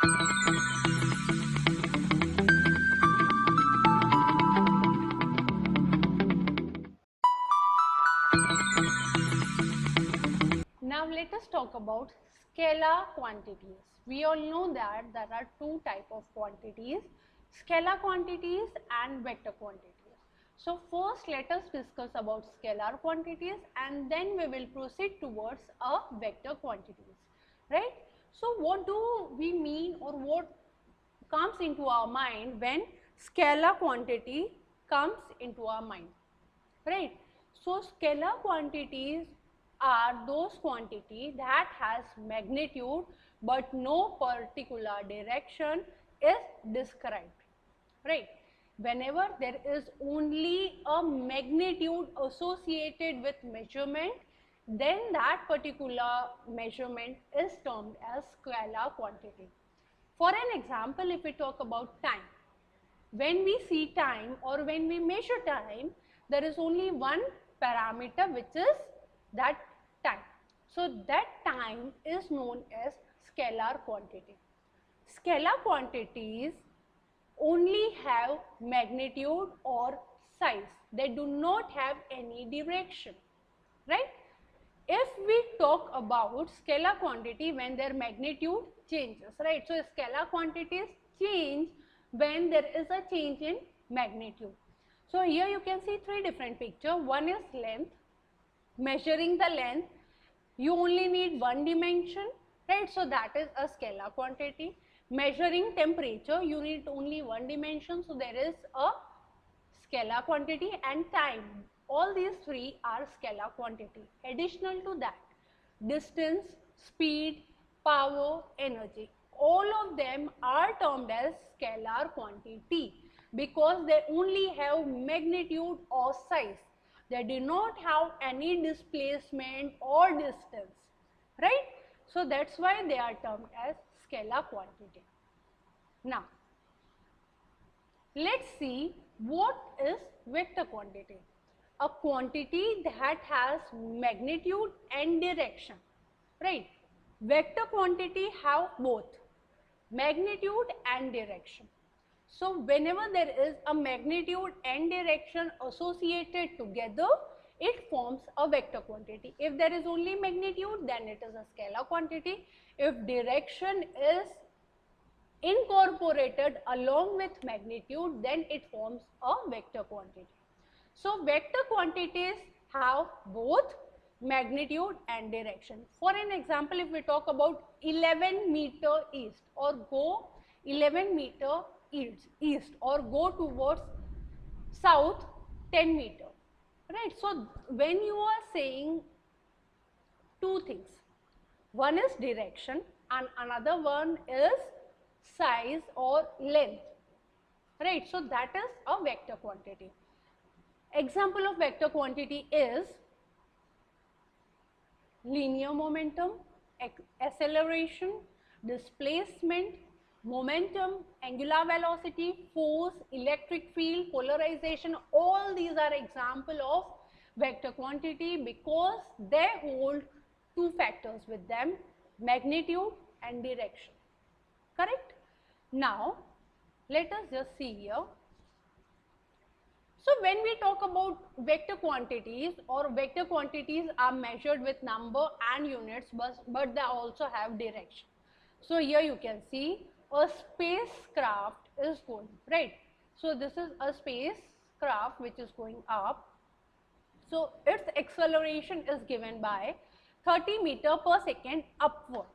Now let us talk about scalar quantities. We all know that there are two types of quantities, scalar quantities and vector quantities. So first let us discuss about scalar quantities and then we will proceed towards a vector quantities, right? So what do we mean or what comes into our mind when scalar quantity comes into our mind, right? So scalar quantities are those quantity that has magnitude but no particular direction is described, right? Whenever there is only a magnitude associated with measurement, then that particular measurement is termed as scalar quantity. For an example, if we talk about time, when we see time or when we measure time, there is only one parameter which is that time. So that time is known as scalar quantity. Scalar quantities only have magnitude or size. They do not have any direction, right? If we talk about scalar quantity when their magnitude changes, right? So scalar quantities change when there is a change in magnitude. So here you can see three different pictures. One is length. Measuring the length, you only need one dimension, right? So that is a scalar quantity. Measuring temperature, you need only one dimension, so there is a scalar quantity. And time, all these three are scalar quantity. Additional to that, distance, speed, power, energy, all of them are termed as scalar quantity because they only have magnitude or size. They do not have any displacement or distance, right? So that's why they are termed as scalar quantity. Now let's see what is vector quantity. A quantity that has magnitude and direction, right? Vector quantity have both magnitude and direction. So whenever there is a magnitude and direction associated together, it forms a vector quantity. If there is only magnitude, then it is a scalar quantity. If direction is incorporated along with magnitude, then it forms a vector quantity. So vector quantities have both magnitude and direction. For an example, if we talk about 11 meter east or go 11 meter east or go towards south 10 meter, right? So when you are saying two things, one is direction and another one is size or length, right? So that is a vector quantity. Example of vector quantity is linear momentum, acceleration, displacement, momentum, angular velocity, force, electric field, polarization. All these are example of vector quantity because they hold two factors with them, magnitude and direction, correct? Now let us just see here. So when we talk about vector quantities, or vector quantities are measured with number and units, but they also have direction. So here you can see a spacecraft is going, right? So this is a spacecraft which is going up. So its acceleration is given by 30 meter per second upward,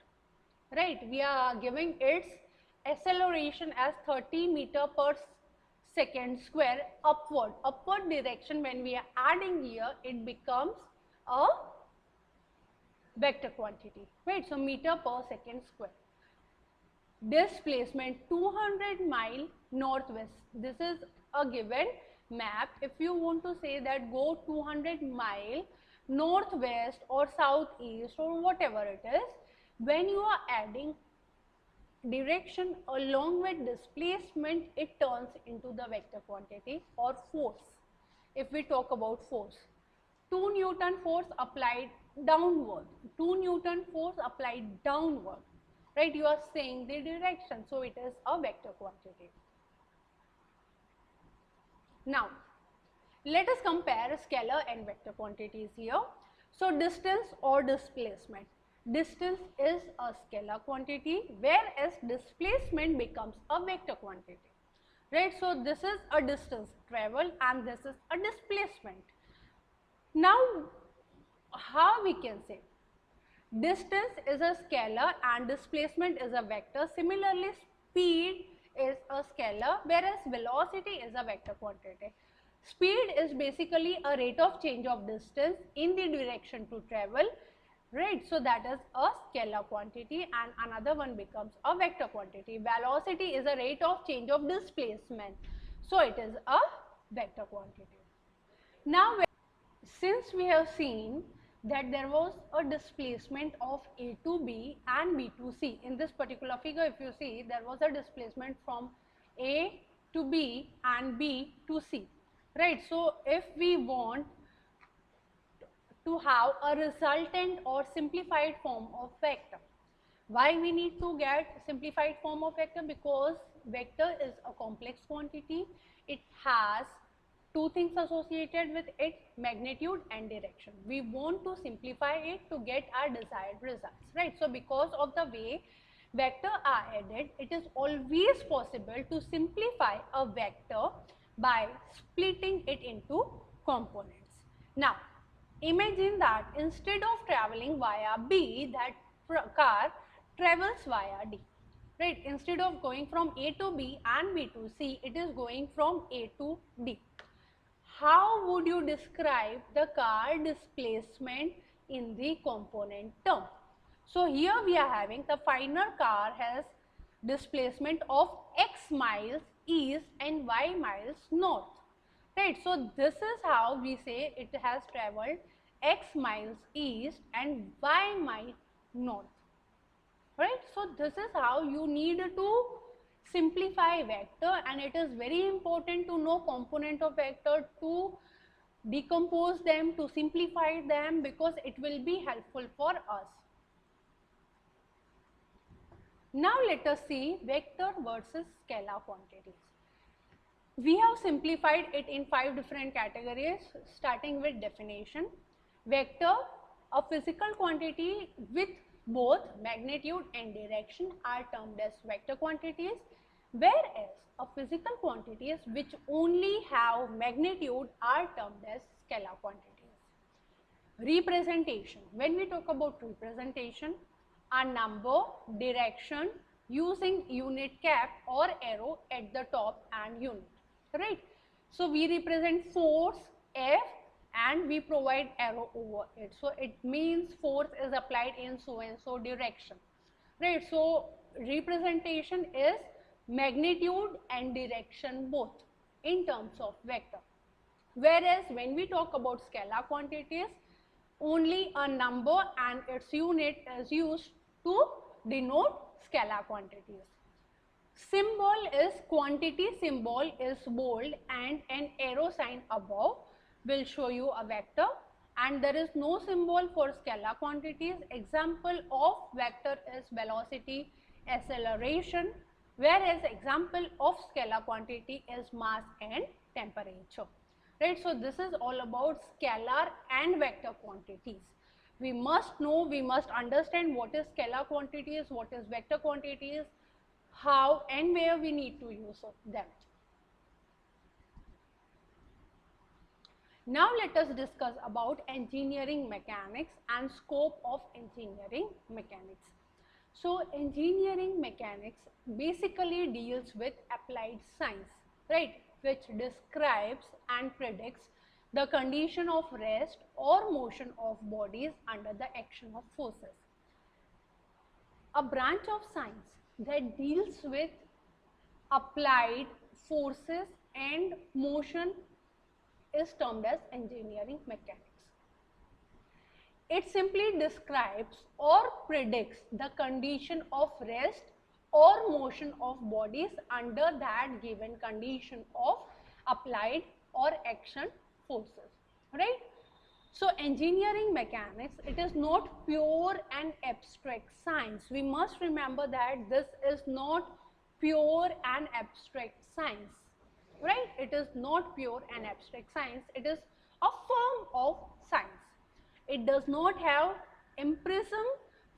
right? We are giving its acceleration as 30 meter per second square upward. Upward direction, when we are adding here, it becomes a vector quantity, right? So meter per second square. Displacement 200 mile northwest. This is a given map. If you want to say that go 200 mile northwest or southeast or whatever it is, when you are adding direction along with displacement, it turns into the vector quantity or force. If we talk about force, 2 Newton force applied downward, 2 Newton force applied downward, right? You are saying the direction, so it is a vector quantity. Now, let us compare scalar and vector quantities here. So, distance or displacement. Distance is a scalar quantity, whereas displacement becomes a vector quantity, right? So, this is a distance traveled and this is a displacement. Now, how we can say? Distance is a scalar and displacement is a vector. Similarly, speed is a scalar, whereas velocity is a vector quantity. Speed is basically a rate of change of distance in the direction to travel, right? So that is a scalar quantity, and another one becomes a vector quantity. Velocity is a rate of change of displacement, so it is a vector quantity. Now, since we have seen that there was a displacement of A to B and B to C, in this particular figure if you see, there was a displacement from A to B and B to C, right? So, if we want to have a resultant or simplified form of vector, why we need to get simplified form of vector? Because vector is a complex quantity. It has two things associated with it, magnitude and direction. We want to simplify it to get our desired results, right? So because of the way vector are added, it is always possible to simplify a vector by splitting it into components. Now, imagine that instead of traveling via B, that car travels via D, right? Instead of going from A to B and B to C, it is going from A to D. How would you describe the car displacement in the component term? So here we are having the final car has displacement of x miles east and y miles north, right? So this is how we say it has traveled x miles east and y miles north, right? So this is how you need to simplify vector, and it is very important to know component of vector, to decompose them, to simplify them, because it will be helpful for us. Now let us see vector versus scalar quantities. We have simplified it in 5 different categories, starting with definition. Vector, a physical quantity with both magnitude and direction, are termed as vector quantities, whereas a physical quantities which only have magnitude are termed as scalar quantities. Representation. When we talk about representation, a number, direction using unit cap or arrow at the top and unit, right? So we represent force F and we provide arrow over it. So it means force is applied in so and so direction, right? So representation is magnitude and direction both in terms of vector. Whereas when we talk about scalar quantities, only a number and its unit is used to denote scalar quantities. Symbol is quantity, symbol is bold, and an arrow sign above will show you a vector, and there is no symbol for scalar quantities. Example of vector is velocity, acceleration, whereas example of scalar quantity is mass and temperature, right? So this is all about scalar and vector quantities. We must know, we must understand what is scalar quantities, what is vector quantities, how and where we need to use them. Now let us discuss about engineering mechanics and scope of engineering mechanics. So engineering mechanics basically deals with applied science, right, which describes and predicts the condition of rest or motion of bodies under the action of forces. A branch of science that deals with applied forces and motion is termed as engineering mechanics. It simply describes or predicts the condition of rest or motion of bodies under that given condition of applied or action forces, right? So engineering mechanics, it is not pure and abstract science. We must remember that this is not pure and abstract science, right? It is not pure and abstract science. It is a form of science. It does not have empiricism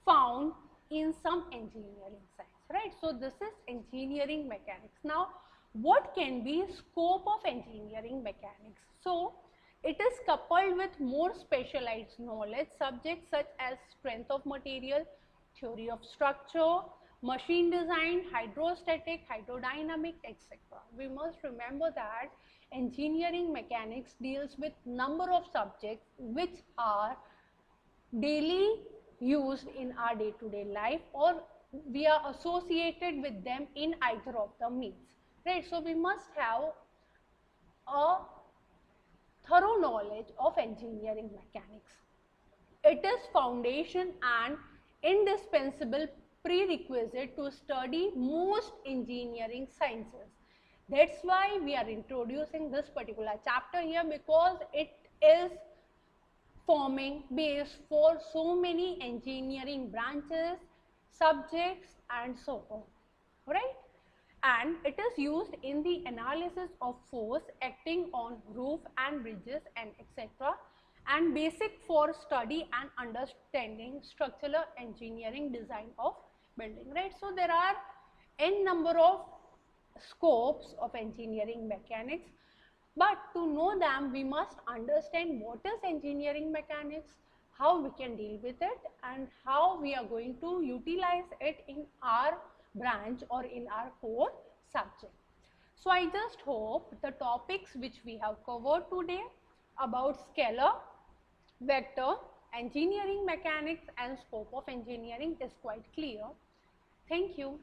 found in some engineering science, right? So this is engineering mechanics. Now, what can be scope of engineering mechanics? So it is coupled with more specialized knowledge subjects such as strength of material, theory of structure, machine design, hydrostatic, hydrodynamic, etc. We must remember that engineering mechanics deals with number of subjects which are daily used in our day-to-day life, or we are associated with them in either of the means, right? So we must have a thorough knowledge of engineering mechanics. It is foundation and indispensable prerequisite to study most engineering sciences. That's why we are introducing this particular chapter here, because it is forming base for so many engineering branches, subjects and so on, right? And it is used in the analysis of force acting on roof and bridges and etc. and basic for study and understanding structural engineering design of building, right? So there are n number of scopes of engineering mechanics, but to know them we must understand what is engineering mechanics, how we can deal with it, and how we are going to utilize it in our branch or in our core subject. So I just hope the topics which we have covered today about scalar, vector, engineering mechanics and scope of engineering is quite clear. Thank you.